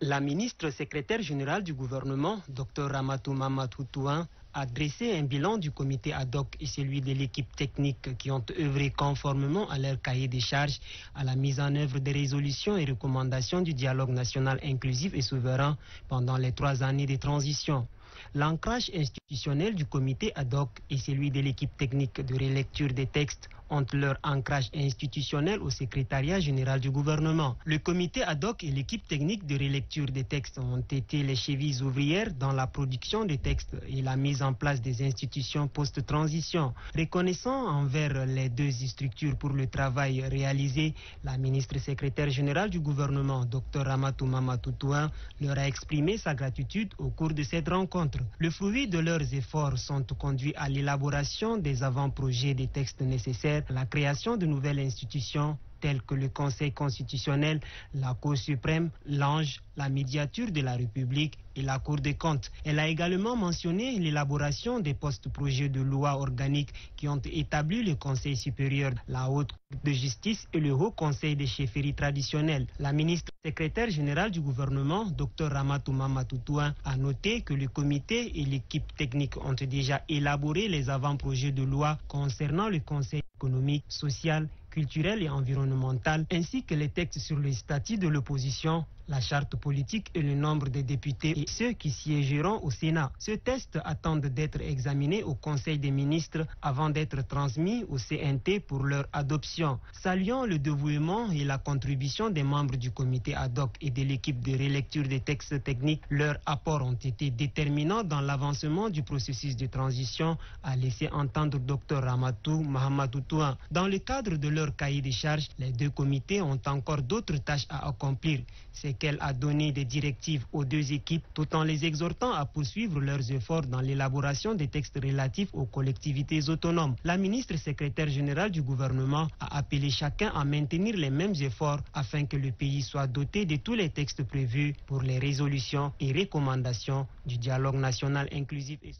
La ministre secrétaire générale du gouvernement, Dr Ramatou Mamadou Touan, a dressé un bilan du comité ad hoc et celui de l'équipe technique qui ont œuvré conformément à leur cahier des charges à la mise en œuvre des résolutions et recommandations du dialogue national inclusif et souverain pendant les 3 années de transition. L'ancrage institutionnel du comité ad hoc et celui de l'équipe technique de relecture des textes ont leur ancrage institutionnel au secrétariat général du gouvernement. Le comité ad hoc et l'équipe technique de relecture des textes ont été les chevilles ouvrières dans la production des textes et la mise en place des institutions post-transition. Reconnaissant envers les deux structures pour le travail réalisé, la ministre secrétaire générale du gouvernement, Dr Ramatou Mamadou Touan, leur a exprimé sa gratitude au cours de cette rencontre. Le fruit de leurs efforts sont conduits à l'élaboration des avant-projets des textes nécessaires à la création de nouvelles institutions telles que le Conseil constitutionnel, la Cour suprême, l'Ange, la médiature de la République et la Cour des comptes. Elle a également mentionné l'élaboration des postes-projets de loi organiques qui ont établi le Conseil supérieur, la Haute Cour de justice et le Haut Conseil des chefferies traditionnelles. La ministre secrétaire générale du gouvernement, Dr Ramatou Mamadou Touan, a noté que le comité et l'équipe technique ont déjà élaboré les avant-projets de loi concernant le Conseil économique, social, culturel et environnemental, ainsi que les textes sur le statut de l'opposition, la charte politique et le nombre de députés et ceux qui siégeront au Sénat. Ce test attend d'être examiné au Conseil des ministres avant d'être transmis au CNT pour leur adoption. Saluant le dévouement et la contribution des membres du comité ad hoc et de l'équipe de relecture des textes techniques, leurs apports ont été déterminants dans l'avancement du processus de transition, a laissé entendre Dr Ramatou Mamadou Touan. Dans le cadre de leur cahier des charges, les deux comités ont encore d'autres tâches à accomplir. C'est qu'elle a donné des directives aux deux équipes tout en les exhortant à poursuivre leurs efforts dans l'élaboration des textes relatifs aux collectivités autonomes. La ministre secrétaire générale du gouvernement a appelé chacun à maintenir les mêmes efforts afin que le pays soit doté de tous les textes prévus pour les résolutions et recommandations du dialogue national inclusif et